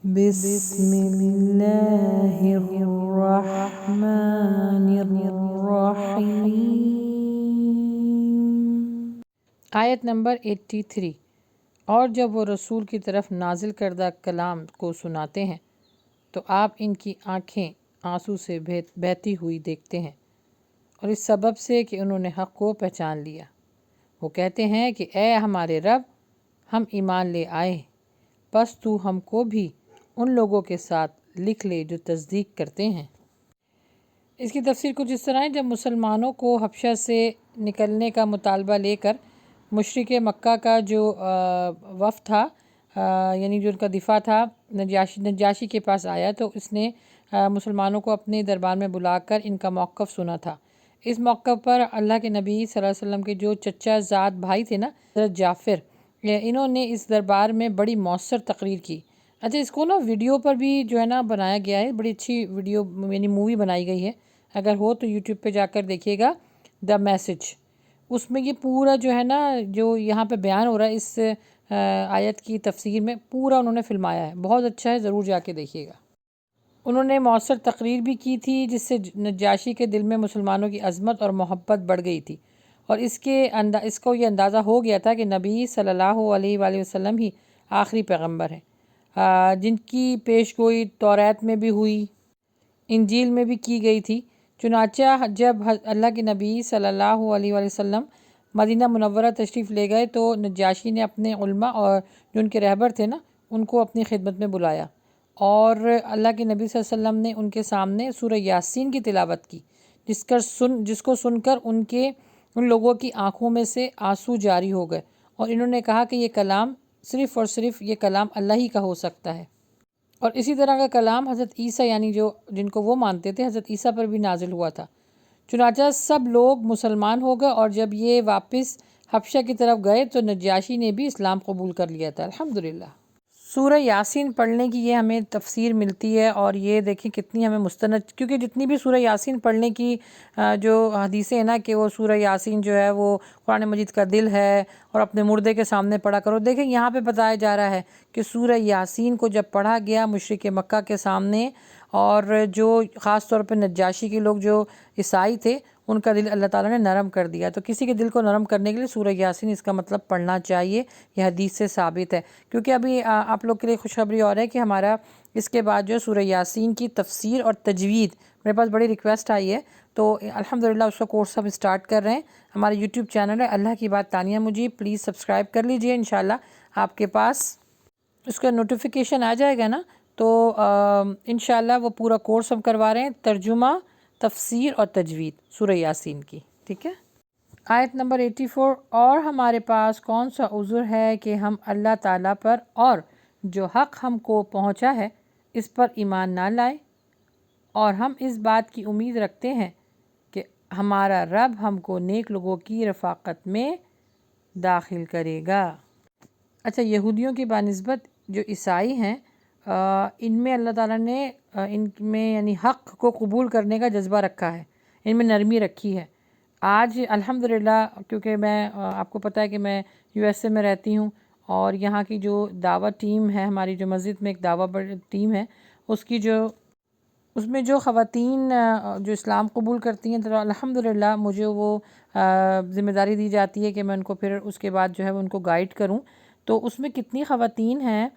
بسم اللہ الرحمن الرحیم۔ آیت نمبر 83۔ اور جب وہ رسول کی طرف نازل کردہ کلام کو سناتے ہیں تو آپ ان کی آنکھیں آنسو سے بہتی ہوئی دیکھتے ہیں، اور اس سبب سے کہ انہوں نے حق کو پہچان لیا۔ وہ کہتے ہیں کہ اے ہمارے رب، ہم ایمان لے آئے، پس تو ہم کو بھی ان لوگوں کے ساتھ لکھ لے جو تصدیق کرتے ہیں۔ اس کی تفسیر کچھ اس طرح ہے: جب مسلمانوں کو حبشہ سے نکلنے کا مطالبہ لے کر مشرک مکہ کا جو وفد تھا، یعنی جو ان کا دفاع تھا، نجاشی کے پاس آیا، تو اس نے مسلمانوں کو اپنے دربار میں بلا کر ان کا موقف سنا تھا۔ اس موقع پر اللہ کے نبی صلی اللہ علیہ وسلم کے جو چچا زاد بھائی تھے نا، حضرت جعفر، انہوں نے اس دربار میں بڑی مؤثر تقریر کی۔ اچھا، اس کو نا ویڈیو پر بھی جو ہے نا بنایا گیا ہے، بڑی اچھی ویڈیو یعنی مووی بنائی گئی ہے، اگر ہو تو یوٹیوب پہ جا کر دیکھیے گا، دا میسج۔ اس میں یہ پورا جو ہے نا، جو یہاں پہ بیان ہو رہا ہے اس آیت کی تفسیر میں، پورا انہوں نے فلمایا ہے، بہت اچھا ہے، ضرور جا کے دیکھیے گا۔ انہوں نے مؤثر تقریر بھی کی تھی، جس سے نجاشی کے دل میں مسلمانوں کی عظمت اور محبت بڑھ گئی تھی، اور اس کو یہ اندازہ ہو گیا تھا کہ نبی صلی اللہ علیہ وآلہ وسلم ہی آخری پیغمبر ہیں، جن کی پیش گوئی توریت میں بھی ہوئی، انجیل میں بھی کی گئی تھی۔ چنانچہ جب اللہ کے نبی صلی اللہ علیہ وآلہ وسلم مدینہ منورہ تشریف لے گئے تو نجاشی نے اپنے علماء اور جو ان کے رہبر تھے نا، ان کو اپنی خدمت میں بلایا، اور اللہ کے نبی صلی اللہ علیہ وسلم نے ان کے سامنے سورہ یاسین کی تلاوت کی، جس کو سن کر ان لوگوں کی آنکھوں میں سے آنسو جاری ہو گئے، اور انہوں نے کہا کہ یہ کلام صرف اور صرف یہ کلام اللہ ہی کا ہو سکتا ہے۔ اور اسی طرح کا کلام حضرت عیسیٰ، یعنی جن کو وہ مانتے تھے، حضرت عیسیٰ پر بھی نازل ہوا تھا۔ چنانچہ سب لوگ مسلمان ہو گئے، اور جب یہ واپس حبشہ کی طرف گئے تو نجاشی نے بھی اسلام قبول کر لیا تھا، الحمدللہ۔ سورہ یاسین پڑھنے کی یہ ہمیں تفسیر ملتی ہے، اور یہ دیکھیں کتنی ہمیں مستند، کیونکہ جتنی بھی سورہ یاسین پڑھنے کی جو حدیثیں ہیں نا، کہ وہ سورہ یاسین جو ہے وہ قرآن مجید کا دل ہے، اور اپنے مردے کے سامنے پڑھا کرو۔ دیکھیں یہاں پہ بتایا جا رہا ہے کہ سورہ یاسین کو جب پڑھا گیا مشرک مکہ کے سامنے، اور جو خاص طور پہ نجاشی کے لوگ جو عیسائی تھے، ان کا دل اللہ تعالیٰ نے نرم کر دیا۔ تو کسی کے دل کو نرم کرنے کے لیے سورہ یاسین اس کا مطلب پڑھنا چاہیے، یہ حدیث سے ثابت ہے۔ کیونکہ ابھی آپ لوگ کے لیے خوشخبری اور ہے کہ ہمارا اس کے بعد جو سورہ یاسین کی تفسیر اور تجوید، میرے پاس بڑی ریکویسٹ آئی ہے، تو الحمدللہ اس کا کورس ہم اسٹارٹ کر رہے ہیں۔ ہمارے یوٹیوب چینل ہے اللہ کی بات تانیہ مجیب، پلیز سبسکرائب کر لیجئے، انشاءاللہ آپ کے پاس اس کا نوٹیفیکیشن آ جائے گا نا، تو انشاءاللہ وہ پورا کورس ہم کروا رہے ہیں، ترجمہ، تفسیر اور تجوید سورہ یاسین کی، ٹھیک ہے۔ آیت نمبر 84۔ اور ہمارے پاس کون سا عذر ہے کہ ہم اللہ تعالیٰ پر اور جو حق ہم کو پہنچا ہے اس پر ایمان نہ لائے، اور ہم اس بات کی امید رکھتے ہیں کہ ہمارا رب ہم کو نیک لوگوں کی رفاقت میں داخل کرے گا۔ اچھا، یہودیوں کی بنسبت جو عیسائی ہیں، ان میں اللہ تعالیٰ نے ان میں یعنی حق کو قبول کرنے کا جذبہ رکھا ہے، ان میں نرمی رکھی ہے۔ آج الحمدللہ، کیونکہ میں آپ کو پتہ ہے کہ میں USA میں رہتی ہوں، اور یہاں کی جو دعوت ٹیم ہے، ہماری جو مسجد میں ایک دعوت ٹیم ہے، اس میں جو خواتین جو اسلام قبول کرتی ہیں، تو الحمدللہ مجھے وہ ذمہ داری دی جاتی ہے کہ میں ان کو پھر اس کے بعد جو ہے ان کو گائیڈ کروں۔ تو اس میں کتنی خواتین ہیں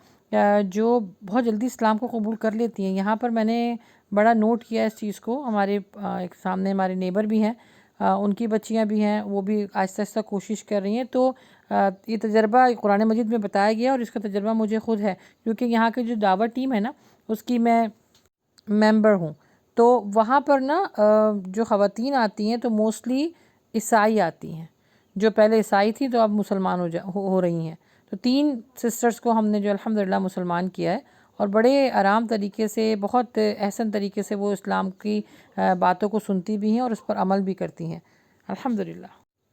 جو بہت جلدی اسلام کو قبول کر لیتی ہیں۔ یہاں پر میں نے بڑا نوٹ کیا اس چیز کو، ہمارے ایک سامنے ہمارے نیبر بھی ہیں، ان کی بچیاں بھی ہیں، وہ بھی آہستہ آہستہ کوشش کر رہی ہیں۔ تو یہ تجربہ قرآن مجید میں بتایا گیا، اور اس کا تجربہ مجھے خود ہے، کیونکہ یہاں کی جو دعوت ٹیم ہے نا، اس کی میں ممبر ہوں۔ تو وہاں پر نا جو خواتین آتی ہیں تو موسٹلی عیسائی آتی ہیں، جو پہلے عیسائی تھی تو اب مسلمان ہو رہی ہیں۔ تو 3 سسٹرز کو ہم نے جو الحمدللہ مسلمان کیا ہے، اور بڑے آرام طریقے سے، بہت احسن طریقے سے وہ اسلام کی باتوں کو سنتی بھی ہیں اور اس پر عمل بھی کرتی ہیں، الحمدللہ۔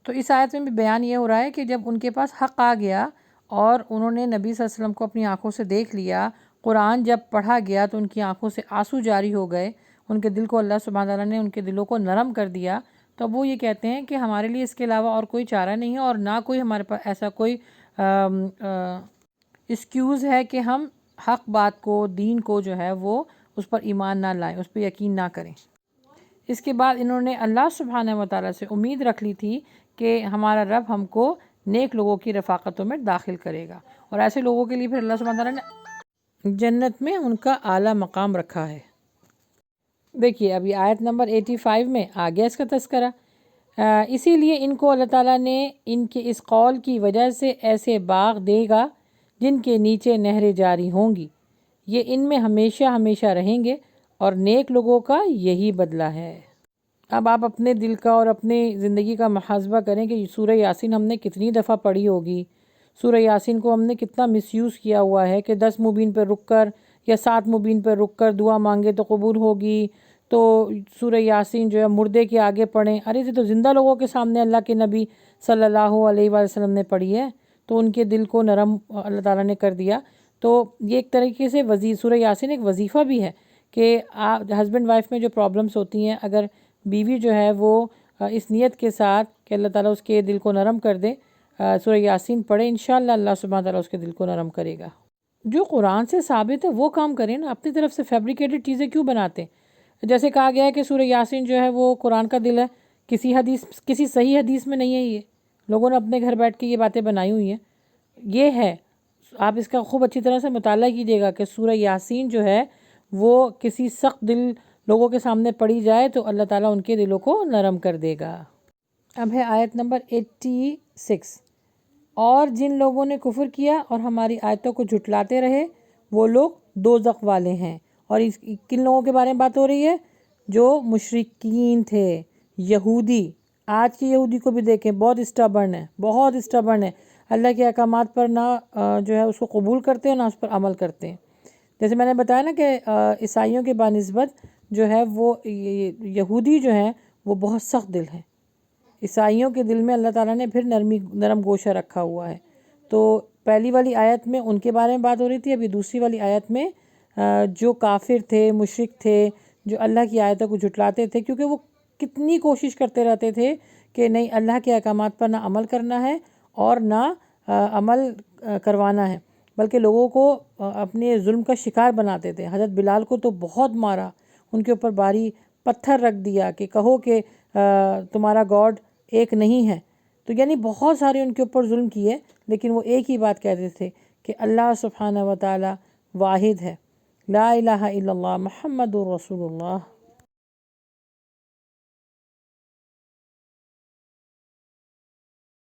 تو اس آیت میں بھی بیان یہ ہو رہا ہے کہ جب ان کے پاس حق آ گیا اور انہوں نے نبی صلی اللہ علیہ وسلم کو اپنی آنکھوں سے دیکھ لیا، قرآن جب پڑھا گیا تو ان کی آنکھوں سے آنسو جاری ہو گئے، ان کے دل کو اللہ سبحانہ تعالیٰ نے ان کے دلوں کو نرم کر دیا، تو وہ یہ کہتے ہیں کہ ہمارے لیے اس کے علاوہ اور کوئی چارہ نہیں ہے، اور نہ کوئی ہمارے پاس ایسا کوئی ایکسکیوز ہے کہ ہم حق بات کو، دین کو جو ہے وہ اس پر ایمان نہ لائیں، اس پہ یقین نہ کریں۔ اس کے بعد انہوں نے اللہ سبحانہ و تعالیٰ سے امید رکھ لی تھی کہ ہمارا رب ہم کو نیک لوگوں کی رفاقتوں میں داخل کرے گا، اور ایسے لوگوں کے لیے پھر اللہ سبحانہ تعالیٰ نے جنت میں ان کا اعلیٰ مقام رکھا ہے۔ دیکھیے ابھی آیت نمبر 85 میں آ گیا اس کا تذکرہ۔ اسی لیے ان کو اللہ تعالیٰ نے ان کے اس قول کی وجہ سے ایسے باغ دے گا جن کے نیچے نہریں جاری ہوں گی، یہ ان میں ہمیشہ ہمیشہ رہیں گے، اور نیک لوگوں کا یہی بدلہ ہے۔ اب آپ اپنے دل کا اور اپنے زندگی کا محاسبہ کریں کہ سورہ یاسین ہم نے کتنی دفعہ پڑھی ہوگی، سورہ یاسین کو ہم نے کتنا مس یوز کیا ہوا ہے کہ 10 مبین پہ رک کر یا 7 مبین پہ رک کر دعا مانگے تو قبول ہوگی، تو سورہ یاسین جو ہے مردے کے آگے پڑھیں۔ ارے یہ تو زندہ لوگوں کے سامنے اللہ کے نبی صلی اللہ علیہ وآلہ وسلم نے پڑھی ہے، تو ان کے دل کو نرم اللہ تعالیٰ نے کر دیا۔ تو یہ ایک طریقے سے سورہ یاسین ایک وظیفہ بھی ہے کہ ہسبینڈ وائف میں جو پرابلمس ہوتی ہیں، اگر بیوی جو ہے وہ اس نیت کے ساتھ کہ اللہ تعالیٰ اس کے دل کو نرم کر دے، سورہ یاسین پڑھے، انشاءاللہ اللہ سبحانہ تعالیٰ اس کے دل کو نرم کرے گا۔ جو قرآن سے ثابت ہے وہ کام کریں نا، اپنی طرف سے فیبریکیٹڈ چیزیں کیوں بناتے ہیں؟ جیسے کہا گیا ہے کہ سورہ یاسین جو ہے وہ قرآن کا دل ہے، کسی صحیح حدیث میں نہیں ہے، یہ لوگوں نے اپنے گھر بیٹھ کے یہ باتیں بنائی ہوئی ہیں۔ یہ ہے، آپ اس کا خوب اچھی طرح سے مطالعہ کیجیے گا کہ سورہ یاسین جو ہے وہ کسی سخت دل لوگوں کے سامنے پڑھی جائے تو اللہ تعالیٰ ان کے دلوں کو نرم کر دے گا۔ اب ہے آیت نمبر 86۔ اور جن لوگوں نے کفر کیا اور ہماری آیتوں کو جھٹلاتے رہے وہ لوگ دوزخ والے ہیں۔ اور کن لوگوں کے بارے میں بات ہو رہی ہے؟ جو مشرکین تھے، یہودی۔ آج کے یہودی کو بھی دیکھیں، بہت اسٹبرن ہے، بہت اسٹبرن ہے، اللہ کے احکامات پر نہ جو ہے اس کو قبول کرتے ہیں، نہ اس پر عمل کرتے ہیں۔ جیسے میں نے بتایا نا کہ عیسائیوں کے بنسبت جو ہے وہ یہودی جو ہیں وہ بہت سخت دل ہیں۔ عیسائیوں کے دل میں اللہ تعالیٰ نے پھر نرم گوشہ رکھا ہوا ہے۔ تو پہلی والی آیت میں ان کے بارے میں بات ہو رہی تھی، ابھی دوسری والی آیت میں جو کافر تھے، مشرک تھے، جو اللہ کی آیتوں کو جھٹلاتے تھے، کیونکہ وہ کتنی کوشش کرتے رہتے تھے کہ نہیں اللہ کے احکامات پر نہ عمل کرنا ہے اور نہ عمل کروانا ہے، بلکہ لوگوں کو اپنے ظلم کا شکار بناتے تھے۔ حضرت بلال کو تو بہت مارا، ان کے اوپر بھاری پتھر رکھ دیا کہ کہو کہ تمہارا گاڈ ایک نہیں ہے۔ تو یعنی بہت سارے ان کے اوپر ظلم کیے، لیکن وہ ایک ہی بات کہتے تھے کہ اللہ سبحانہ و تعالی واحد ہے، لا الہ الا اللہ محمد رسول اللہ۔